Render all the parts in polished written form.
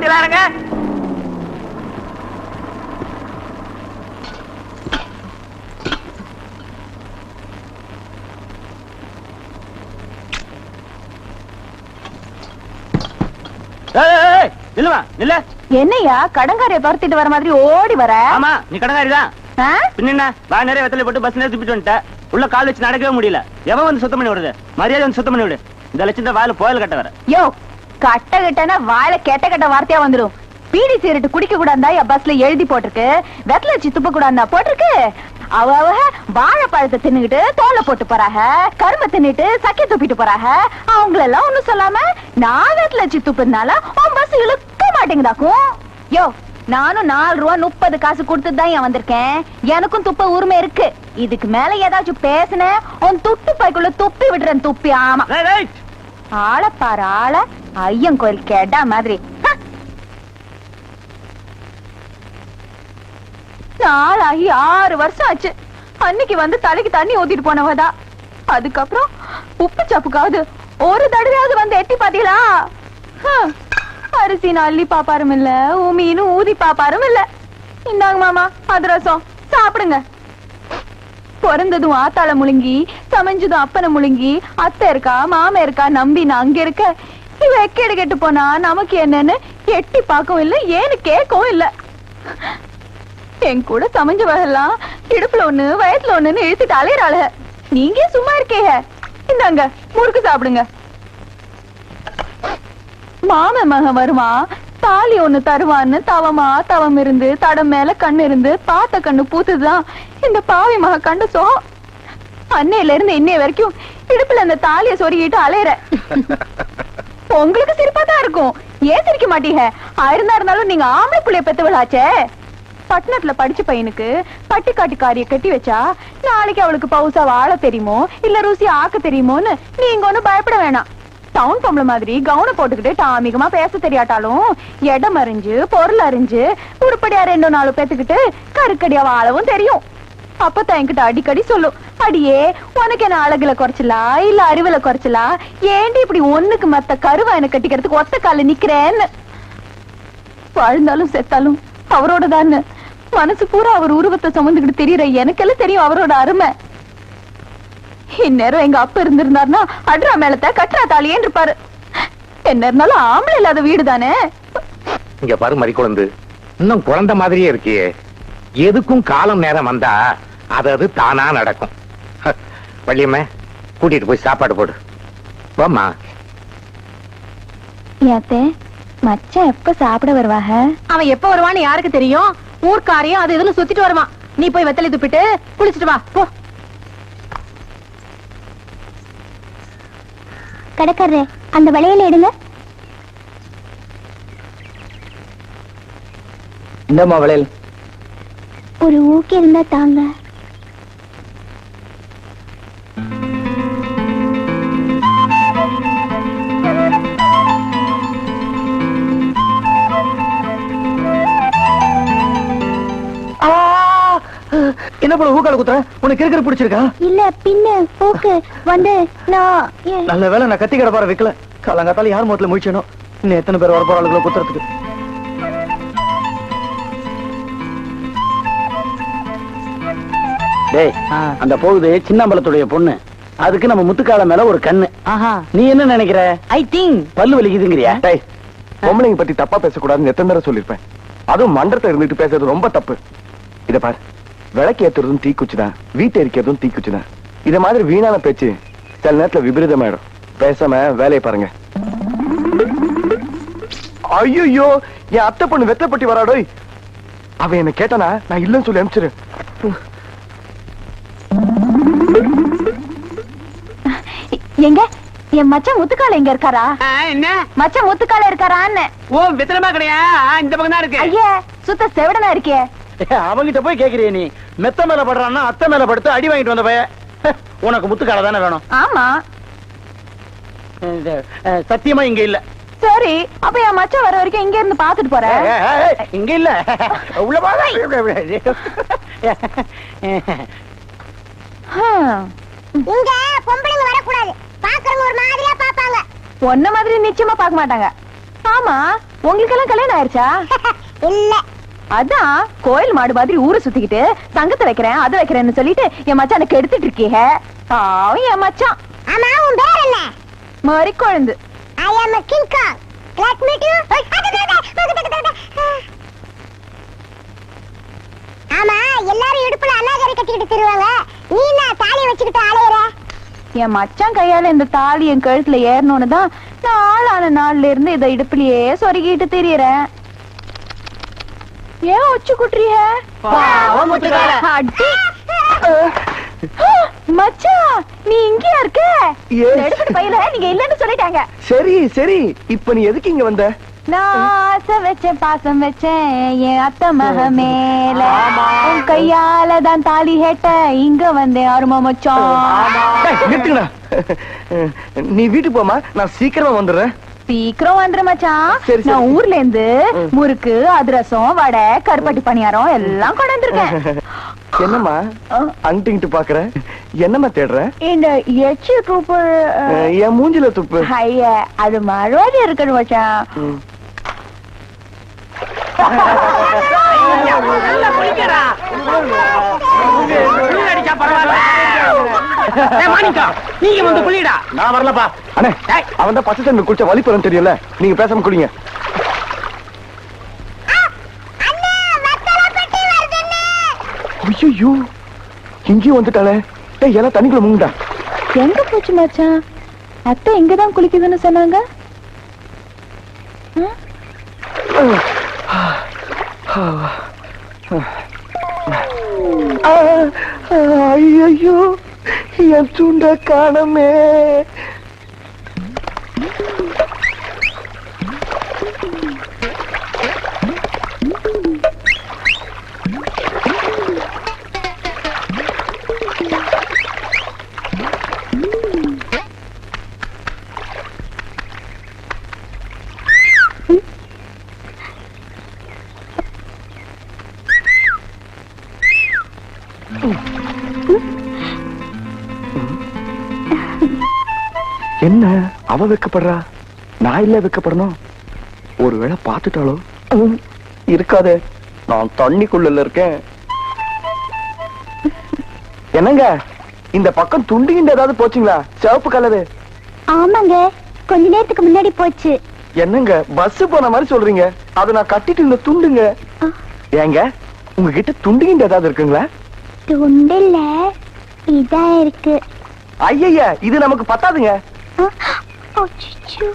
பாத்தீங்களாங்க? என்னையா கடங்காரிய துரத்திட்டு வர மாதிரி ஓடி வர? ஆமா, நீ கடங்காரிதான். பின்ன வா, நிறைய வெத்தலை போட்டு பஸ் துப்பிட்டு வந்துட்ட. உள்ள கால் வச்சு நடக்கவே முடியல. எவன் வந்து சுத்தம் பண்ணி விடுறது? மரியாதை வந்து சுத்தம் பண்ணி விடு. இந்த லட்சம் வாயில புயல் கட்ட வர. யோ, கட்ட கட்டனா வாயில கெட்ட கெட்ட வார்த்தையா வந்துடும். பீடி சிகரெட் குடிக்க கூடாதா பஸ்ல எழுதி போட்டிருக்கு. வெத்தலை வச்சு துப்ப கூடாதா போட்டிருக்கு. அவ வாழைப்பழத்தை தின்னுகிட்டு தோலை போட்டு போறாங்க, கரும்பை தின்னுட்டு சக்கி துப்பிட்டு போறாங்க. அவங்களெல்லாம் ஒண்ணும் சொல்லாம நான் வெத்தலை வச்சு துப்புனால உன் பஸ் இழுக்க மாட்டேங்குதாக்கும். யோ, நானும் 4 ரூபா 30 காசு கொடுத்துதான் ஏன் வந்திருக்கேன். எனக்கும் துப்ப உரிமை இருக்கு. இதுக்கு மேல ஏதாச்சும் பேசுன உன் துட்டு பைக்குள்ள துப்பி விடுறேன். துப்பி ஆமா. ஆள பாரு ஆள, ஐயன் கோயில் கேட்டா மாதிரி. நாளாகி 6 வருஷம் ஆச்சு. அன்னைக்கு வந்து தலைக்கு தண்ணி ஊத்திட்டு போனவதா. அதுக்கப்புறம் உப்பு சப்புக்காவது ஒரு தடவையாவது வந்து எட்டி பாத்தீங்களா? அரிசி அள்ளி பாப்பாரும் இல்ல, மீனும் ஊதி பாப்பாரும் இல்ல. இந்தாங்க மாமா அதிரசம் சாப்பிடுங்க. பிறந்ததும் ஆத்தாள முழுங்கி, சமைஞ்சதும் அப்பனை முழுங்கி, அத்தை இருக்கா மாமா இருக்கா நம்பி நான் அங்க இருக்க. இவ எக்கேடு கெட்டு போனா நமக்கு என்னன்னு எட்டி பார்க்கவும் இல்ல, ஏன்னு கேட்கவும் இல்ல. என் கூட சமைஞ்சவெல்லாம் இடுப்புல ஒண்ணு வயசுல ஒண்ணுன்னு இழுத்துட்டு அலையறாள. நீங்க சும்மா இருக்கீங்க. இந்தாங்க முறுக்கு சாப்பிடுங்க. மாம மகன் வருமா, தாலி ஒண்ணு தருவான்னு தவம் இருந்து தடம் மேல கண்ணு இருந்து பார்த்த கண்ணு பூத்துதான் இந்த பாவி மக கண்டு சோகம். அன்னையில இருந்து இன்னைய வரைக்கும் இடுப்புல அந்த தாலிய சொருகிட்டு அலையற. உங்களுக்கு சிரிப்பா தான் இருக்கும், ஏன் சிரிக்க மாட்டீங்க? இருந்தாலும் நீங்க ஆம்பளை புள்ளைய பெத்தவளாச்சே. பட்டணத்துல படிச்ச பையனுக்கு பட்டிக்காட்டுக்காரிய கட்டி வச்சா நாளைக்கு அவளுக்கு பவுசா வாழ தெரியுமோ இல்ல ருசி ஆக்க தெரியுமோன்னு நீங்க ஒண்ணும் பயப்பட வேணாம். டவுன் பொம்பளை மாதிரி கவுன போட்டுக்கிட்டு டாமிகமா பேச தெரியாட்டாலும் இடம் அறிஞ்சு பொருள் அறிஞ்சு உருப்படியா 2-4 பேத்துக்கிட்டு கருக்கடியா வாழவும் தெரியும். அப்பதான் என்கிட்ட அடிக்கடி சொல்லும், அடியே உனக்கு என்ன அழகுல குறைச்சலா இல்ல அறிவுல குறைச்சலா, ஏண்டி இப்படி ஒண்ணுக்கு மத்த கருவாயனை கட்டிக்கிறதுக்கு ஒத்த கால நிக்கிறேன்னு. வாழ்ந்தாலும் செத்தாலும் அவரோட தான். மனசு பூரா அவர் உருவத்தை சுமந்துக்கிட்டு தெரியற எனக்கெல்லாம் தெரியும் அவரோட அருமை. இந்நேரம் எங்க அப்பா இருந்திருந்தாருன்னா அட்ரா மேலத்த கட்டுறா தாலியேன்னு இருப்பாரு. என்ன இருந்தாலும் ஆம்பளை இல்லாத வீடு தானே. இங்க பாரு மறி குழந்தை, இன்னும் குழந்தை மாதிரியே இருக்கியே. எதுக்கும் காலம் நேரம் வந்தா அது தானா நடக்கும். வள்ளியம்மா கூட்டிட்டு போய் சாப்பாடு போடு. வாமா. ஏத்தே மச்சான் எப்ப சாப்பிட வருவாக? அவன் எப்ப வருவான்னு யாருக்கு தெரியும்? ஊர்க்காரையும் அது இதுன்னு சுத்திட்டு வருவான். நீ போய் வெத்தலை துப்பிட்டு குளிச்சுட்டு வா போ. கடைக்காரரே, அந்த வளையல எடுங்க. இந்தம்மா வளையல். ஒரு ஊக்கி இருந்தா தாங்க. என்ன போல ஊக்கால குத்துற? உனக்கு கிறுக்கிற பிடிச்சிருக்கா? இல்ல பின்ன போக்கு வந்து நான் நல்ல வேலை நான் கத்தி கடை பாற வைக்கல. காலங்காத்தால யார் முகத்துல முடிச்சனும். இன்னும் எத்தனை பேர் வர போறாளுங்களோ குத்துறதுக்கு. டேய், அந்த போகுது சின்னம்பலத்துடைய பொண்ணு. அதுக்கு நம்ம முத்துக்கால மேல ஒரு கண்ணு. நீ என்ன நினைக்கிற? ஐ திங்க் பல்லு வலிக்குதுங்கறியா? டேய், பொம்பளைங்க பத்தி தப்பா பேசக்கூடாதுன்னு எத்தனை தடவை சொல்லிருப்பேன். அதுவும் மண்டலத்துல இருந்துட்டு பேசுறது ரொம்ப தப்பு. இத பாரு, விளக்கு ஏத்துறதும் தீக்குச்சிதான், வீட்டை எரிக்கிறதும் தீக்குச்சிதான். இத மாதிரி வீணான பேச்சு சில நேரத்துல விபரீதமாயிடும். பேசாம வேலையை பாருங்க. ஐயோ, என் அத்தை பொண்ணு வெத்தப்பட்டி வராடோய். அவன் என்ன கேட்டானா நான் இல்லன்னு சொல்லி அனுப்பிச்சிரு. எங்க என் மச்சான் முத்துக்கால எங்க இருக்காரா? என்ன மச்சான் முத்துக்கால இருக்காரான்னு. ஓ வெத்தலமா கிடையா? இந்த பக்கம் தான் இருக்கு. ஐயா சுத்த செவடனா இருக்கே. அவங்கிட்ட போய் கேக்குறிய நீ? மெத்த மேல படுறான்னா அத்தை மேல படுத்து அடி வாங்கிட்டு வந்த பைய. உனக்கு முத்துக்கால தானே வேணும்? ஆமா. சத்தியமா இங்க இல்ல. சரி, அப்ப என் மச்சான் வர வரைக்கும் இங்க இருந்து பாத்துட்டு போறேன். இங்க இல்ல, உள்ள போங்க. இங்க பொம்பளைங்க வரக்கூடாது. பாக்குறவங்க ஒரு மாதிரியா பாப்பாங்க. ஒன்ன மாதிரி நிச்சயமா பார்க்க மாட்டாங்க. ஆமா, உங்களுக்கு எல்லாம் கல்யாணம் ஆயிருச்சா? இல்ல. அதான் கோயில் மாடு மாதிரி ஊரை சுத்திக்கிட்டு சங்கத்தை வைக்கிறேன் அதை வைக்கிறேன்னு சொல்லிட்டு என் மச்சான கெடுத்துட்டு இருக்கீங்க. பாவம் என் மச்சான். ஆமா, உன் பேர் என்ன? மறி குழந்து. I am a King Kong. Let me do. ஆமா, எல்லாரும் இடுப்புல அநாகரி கட்டிக்கிட்டு திருவாங்க. நீ என்ன தாலியை வச்சுக்கிட்டு அலையற? என் மச்சான் கையால இந்த தாலி என் கழுத்துல ஏறணும்னு தான் நான் ஆளான நாள்ல இருந்து இதை இடுப்புலயே சொருகிட்டு திரியறேன். ஏன் ஒச்சு குட்டுறிய? அடி மச்சான், நீ இங்கயா இருக்க? எடுத்துட்டு பையில நீங்க இல்லன்னு சொல்லிட்டாங்க. சரி சரி, இப்ப நீ எதுக்கு இங்க வந்த? நான் ஆசை வச்சேன், பாசம் வச்சேன் என் அத்தை மக மேல. உன் கையால தான் தாலி கேட்ட இங்க வந்தேன் அருமா மச்சான். நிறுத்துங்கடா. நீ வீட்டுக்கு போமா, நான் சீக்கிரமா வந்துடுறேன். சீக்கிரம் வந்துரு மச்சான். சரி, சரி. நான் ஊர்ல இருந்து முறுக்கு, அதிரசம், வடை, கருப்பட்டி பணியாரம் எல்லாம் கொண்டு வந்திருக்கேன். என்னம்மா அங்கிட்டு பாக்குற? என்னம்மா தேடுற? இந்த எச்சி துப்பு என் மூஞ்சில துப்பு. ஐயா, அது மறுவாடி இருக்கணும் மச்சான். நீங்க வந்து புள்ளிடா. நான் வரலப்பா. அண்ணே, அவன் தான் பச்சை தண்ணி குடிச்ச வலி பெறும் தெரியல, நீங்க பேசாம குடிங்க. ஐயோ, இங்கேயும் வந்துட்டாளே. டேய், எல்லாம் தண்ணிக்குள்ள முங்குடா. எங்க போச்சு மச்சான்? அத்தை இங்கதான் குளிக்குதுன்னு சொன்னாங்க. ஐயோ, என் துண்ட காணமே. என்ன அவ வெக்கப்படுறா? நான் இல்ல வெக்கப்படணும். ஒருவேளை பாத்துட்டாலோ? இருக்காதே, நான் தண்ணிக்குள்ள இருக்கேன். என்னங்க, இந்த பக்கம் துண்டிகின்ற ஏதாவது போச்சுங்களா? சிவப்பு கலரு. ஆமாங்க, கொஞ்ச நேரத்துக்கு முன்னாடி போச்சு. என்னங்க பஸ் போன மாதிரி சொல்றீங்க? அதை நான் கட்டிட்டு இருந்த துண்டுங்க. ஏங்க, உங்ககிட்ட துண்டிகின்ற ஏதாவது இருக்குங்களா? துண்டில்ல, இதான் இருக்கு. ஐயா, இது நமக்கு பத்தாதுங்க. அச்சச்சோ.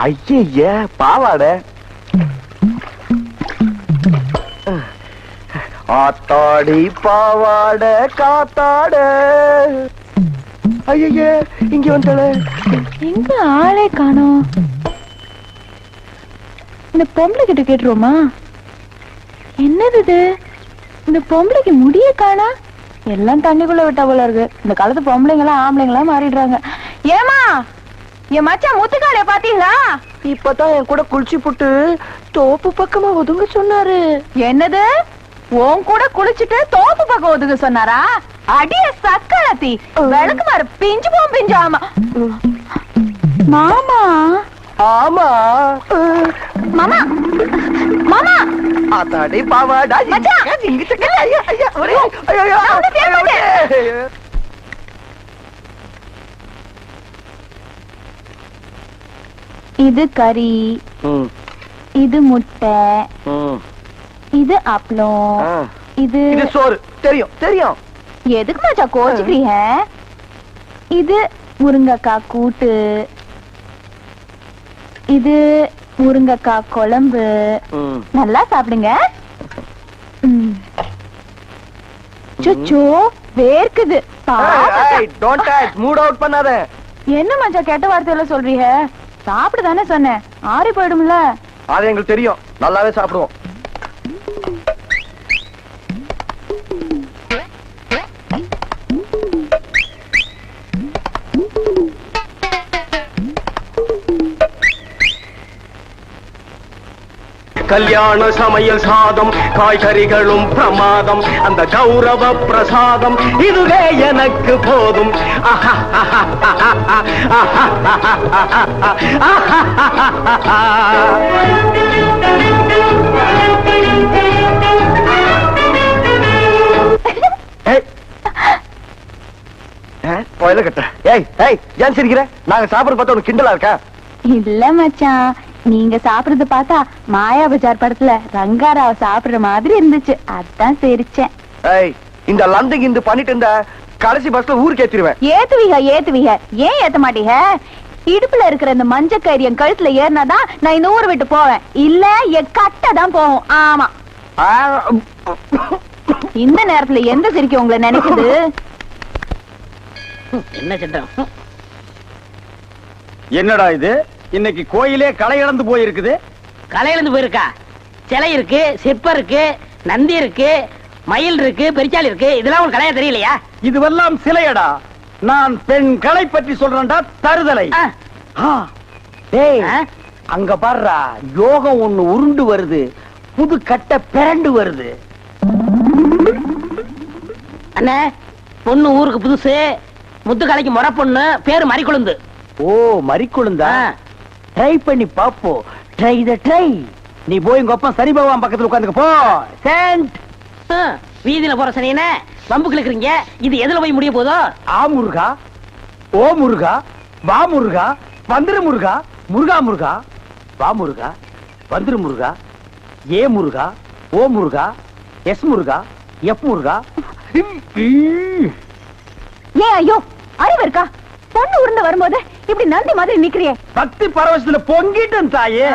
ஐய, பாவாட. ஆத்தாடி பாவாட காத்தாட. ஐய, இங்க வந்தாள. எங்க ஆளே காணோம். இந்த பொம்பளை கிட்ட கேட்டுருவோமா? என்னது இது? இந்த பொம்பளைக்கு முடிய காணா? எல்லாம் தண்ணிக்குள்ள விட்டா போல இருக்கு. இந்த காலத்து பொம்பளைங்களா ஆம்பளைங்களா மாறிடுறாங்க. ஏமா, என் மச்சான் முத்துக்காலைய பாத்தீங்களா? இப்பதான் என் கூட குளிச்சு புட்டு தோப்பு பக்கமா ஒதுங்க சொன்னாரு. என்னது? உன் கூட குளிச்சுட்டு தோப்பு பக்கம் ஒதுங்க சொன்னாரா? அடிய சக்கலத்தி விளக்கு மாறு பிஞ்சு போம் பிஞ்சு. ஆமா மாமா. ஆமா மாமா, மாமா. ஆத்தாடி பாவாடா. இது கறி, இது முட்டை, இது அப்பளம், இது சோறு. தெரியும் தெரியும். எதுக்கு மச்சா கோச்சுக்கிறீங்க? இது முருங்கக்காய் கூட்டு, இது முருங்கக்காய் குழம்பு. நல்லா சாப்பிடுங்க. சுச்சோ வேர்க்குது. மூட் அவுட் பண்ணாத. என்ன மச்சா கெட்ட வார்த்தையில சொல்றீங்க? சாப்பிடு தானே சொன்னேன், ஆறி போயிடும்ல. அது எங்களுக்கு தெரியும், நல்லாவே சாப்பிடுவோம். கல்யாண சமையல் சாதம் காய்கறிகளும் பிரமாதம் அந்த கௌரவ பிரசாதம் இதுவே எனக்கு போதும் கோயில கட்ட ஏய் ஏய் ஏன் சிரிக்கிற நாங்க சாப்பிட பார்த்தா உனக்கு கிண்டலா இருக்கா இல்ல மச்சான், நீங்க சாப்பிடுறது பார்த்தா மாயா பஜார் படத்துல ரங்காராவ சாப்பிடுற மாதிரி இருந்துச்சு, அதான் சிரிச்சேன். ஏய் இந்த லந்து கிந்து பண்ணிட்டு இருந்த கடைசி பஸ்ல ஊருக்கு ஏத்திடுவேன். ஏத்துவீங்க ஏன் ஏத்த மாட்டீங்க? இடுப்புல இருக்கிற இந்த மஞ்ச கயிறு என் கழுத்துல ஏறினாதான் நான் இந்த ஊரை விட்டு போவேன், இல்ல என் கட்டை தான் போகும். ஆமா, இந்த நேரத்துல எந்த சிரிக்க உங்களை நினைக்குது? என்ன சட்டம்? என்னடா இது, இன்னைக்கு கோயிலே களை இழந்து போயிருக்குது. களை இழந்து போயிருக்கா? சிலை இருக்கு, சிற்பம் இருக்கு, நந்தி இருக்கு, மயில் இருக்கு, பெரிச்சாலி இருக்கு, இதெல்லாம் உனக்கு கலையா தெரியலையா? இதுவெல்லாம் சிலையடா. நான் பெண் கலை பற்றி சொல்றேன்டா, தருதலை. டேய், அங்க பாருடா, யோகம் ஒண்ணு உருண்டு வருது, புது கட்ட பிறண்டு வருது. அண்ணே, பொண்ணு ஊருக்கு புதுசு, முத்துக்கலைக்கு முறை பொண்ணு, பேரு மறிக்குழுந்து. ஓ, மறிக்குழுந்தா? ட்ரை பண்ணி பாப்போ. ட்ரை த ட்ரை. நீ போய் உங்க அப்பா சரி பகவான் பக்கத்துல உட்காந்துக்க போ. சென்ட். வீதியில போற சனியனே வம்பு கிழக்குறீங்க, இது எதுல போய் முடிய போதோ? ஆ முருகா, ஓ முருகா, வா முருகா, வந்துரு முருகா, முருகா முருகா, வா முருகா, வந்துரு முருகா, ஏ முருகா, ஓ முருகா, எஸ் முருகா, எஃப் முருகா. ஏன் ஐயோ, அறிவு இருக்கா? பொண்ணு உருண்டு வரும்போது இப்படி நந்தி மாதிரி நிக்கிறியே. பக்தி பரவசத்துல பொங்கிட்டும் தாயே.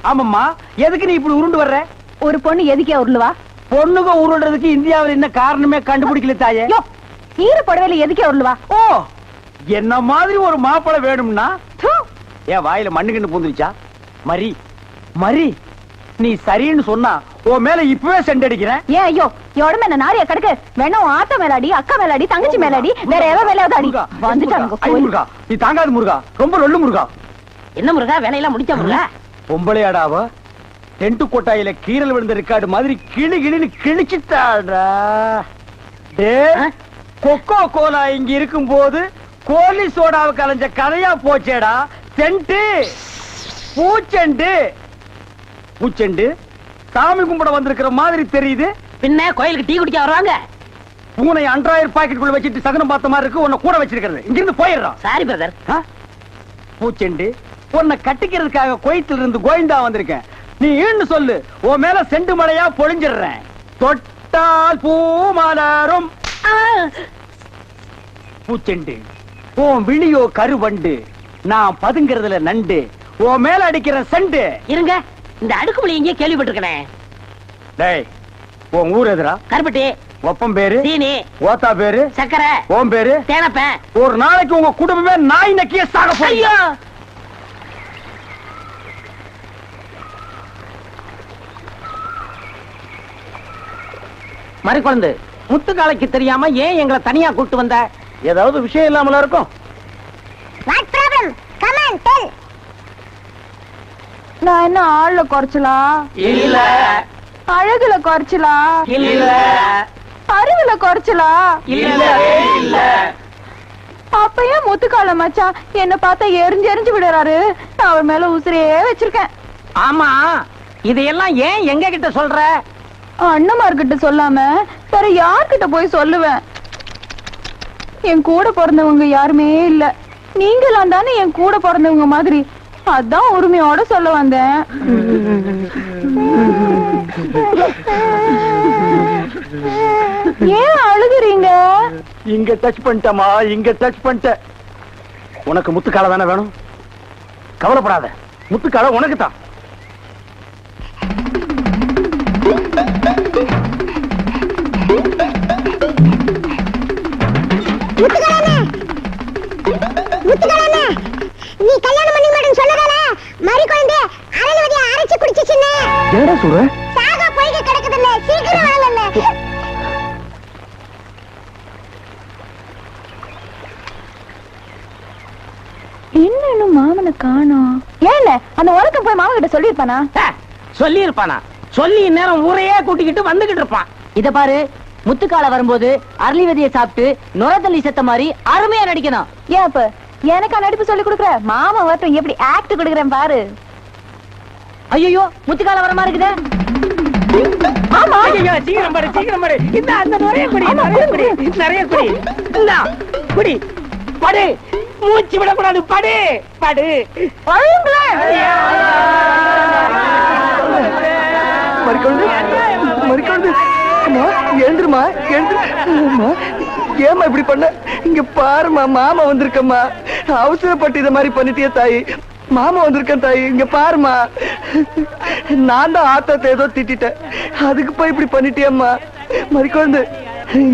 ஆமாம்மா, எதுக்கு நீ இப்படி உருண்டு வர்ற? ஒரு பொண்ணு எதுக்கே உருளுவா? பொண்ணுங்க உருள்றதுக்கு இந்தியாவில் என்ன காரணமே கண்டுபிடிக்கல தாயே. ஈர புடவையில எதுக்கே உருளுவா? ஓ, என்ன மாதிரி ஒரு மாப்பிளை வேணும்னா ஏன் வாயில மண்ணுகின்னு பூந்துருச்சா? மரி மரி, நீ சரின்னு சொன்னா உன் மேல இப்பவே செண்டடிக்கிறேன். ஏன் ஐயோ, எவ்வளவு என்ன நாரிய கிடக்கு? வேணும் ஆத்த மேலாடி, அக்கா மேலாடி, தங்கச்சி மேலாடி, வேற எவ மேலாவது அடி. வந்துட்டாங்க முருகா, நீ தாங்காது முருகா, ரொம்ப லொல்லு முருகா. என்ன முருகா, வேலையெல்லாம் முடிச்சா முருகா? பொம்பளையாடாவ டென்ட் கொட்டாயில கீரல் விழுந்த ரெக்கார்டு மாதிரி கிளி கிளின்னு கிழிச்சுட்டாடா. கொக்கோ கோலா இங்க இருக்கும் போது கோலி சோடாவை கலைஞ்ச கதையா போச்சேடா. சென்ட் பூச்செண்டு பூச்செண்டு சாமி கும்பிட வந்திருக்கிற மாதிரி தெரியுது. பின்ன கோயிலுக்கு டீ குடிக்க வருவாங்க. பூனை அன்றாயிரம் பாக்கெட் குள்ள வச்சிட்டு சகனம் பார்த்த மாதிரி இருக்கு. உன்னை கூட வச்சிருக்கிறது, இங்கிருந்து போயிடுறான். Sorry brother. பூச்செண்டு, உன்னை கட்டிக்கிறதுக்காக கோயத்துல இருந்து கோயந்தா வந்திருக்கேன். நீ ஈன்னு சொல்லு, உன் மேல செண்டு மழையா பொழிஞ்சிடுறேன். தொட்டால் பூ மலரும். பூச்செண்டு, உன் விழியோ கருவண்டு, நான் பதுங்கிறதுல நண்டு, உன் மேல அடிக்கிற செண்டு. இருங்க, இந்த அடுக்குமொழி எங்கேயே கேள்விப்பட்டிருக்கேன். டேய், உன் ஊர் எதுரா? கருப்பட்டி. ஒப்பம் பேரு? சீனி. ஓத்தா பேரு? சக்கரை. ஓம் பேரு? தேனப்பேன். ஒரு நாளைக்கு உங்க குடும்பமே நாய் நக்கிய சாக போறியா? மறிக்குழந்து, முத்துக்காலைக்கு தெரியாம ஏன் எங்களை தனியா கூட்டு வந்த? ஏதாவது விஷயம் இல்லாமல இருக்கும். What problem? Come on, tell. நான் என்ன ஆள்ல குறைச்சலா? இல்ல. அழகுல குறைச்சலா? இல்ல. அறிவுல குறைச்சலா? இல்ல. அப்பயே முத்துக்கால மச்சான் என்ன பார்த்தா எரிஞ்சு எரிஞ்சு விடுறாரு. நான் அவர் மேல உசிரியே வச்சிருக்கேன். ஆமா, இதையெல்லாம் ஏன் எங்க கிட்ட சொல்ற? அண்ணமார்கிட்ட சொல்லாம வேற யார்கிட்ட போய் சொல்லுவேன்? என் கூட பிறந்தவங்க யாருமே இல்ல, நீங்களாம் தானே என் கூட பிறந்தவங்க மாதிரி. அதான் உரிமையோட சொல்ல வந்தேன். ஏன் அழுகுறீங்க? இங்க டச் பண்ணிட்டமா, இங்க டச் பண்ணிட்ட. உனக்கு முத்துக்கால தானே வேணும்? கவலைப்படாத, முத்துக்கால உனக்கு தான். நீ கல்யாணம் பண்ணி மாட்டேன்னு சொன்னதால மறி குழந்தை அரளவதியை அரைச்சு குடிச்சிச்சுன்னு. என்னடா சொல்ற? சாக போய்க்க கிடக்குதுல்ல, சீக்கிரம் வாங்கல்ல. இன்னும் மாமனை காணோம். ஏன் அந்த உலகம் போய் மாமன் கிட்ட சொல்லிருப்பானா? சொல்லி இருப்பானா? சொல்லி இந்நேரம் ஊரையே கூட்டிக்கிட்டு வந்துகிட்டு இருப்பான். இத பாரு, முத்துக்கால வரும்போது அரளி விதையை சாப்பிட்டு நுரத்தள்ளி செத்த மாதிரி அருமையா நடிக்கணும். ஏன் அப்ப எனக்கா நடிப்பு சொல்லி கொடுக்குற? மாமா வரட்டும் எப்படி ஆக்ட் கொடுக்குறேன் பாரு. ஐயோ, முத்துக்கால வர மாதிரி இருக்குதே. ஆமா, ஐயோ, சீக்கிரம் பாரு, சீக்கிரம் பாரு. இந்த அந்த நிறைய குடி, நிறைய குடி, நிறைய குடி. இந்தா, குடி. படு. மூச்சு விடக்கூடாது. படு, படு. மறிக்கொண்டு மறிக்கொண்டு அம்மா எழுந்துருமா, எழுந்துருமா. ஏமா இப்படி பண்ண? இங்க பாருமா, மாமா வந்திருக்கம்மா. அவசரப்பட்டு இத மாதிரி பண்ணிட்டியே தாயி. மாமா வந்திருக்கேன் தாயி, இங்க பாருமா. நான் தான் ஆத்தத்தை ஏதோ திட்டிட்டேன், அதுக்கு போய் இப்படி பண்ணிட்டியம்மா. மறிக்கொண்டு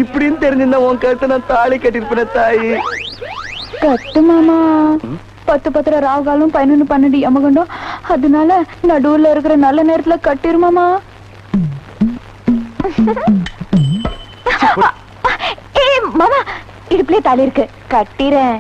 இப்படின்னு தெரிஞ்சிருந்தா உன் கருத்தை நான் தாலி கட்டிருப்பேன் தாயி. கத்து மாமா. 10 ராகாலும் 11 12 யமகண்டம், அதனால நடுவுல இருக்கிற நல்ல நேரத்துல கட்டிருமாமா. ஏ மாமா, இடுப்புலயே தாலி இருக்கு, கட்டிறேன்.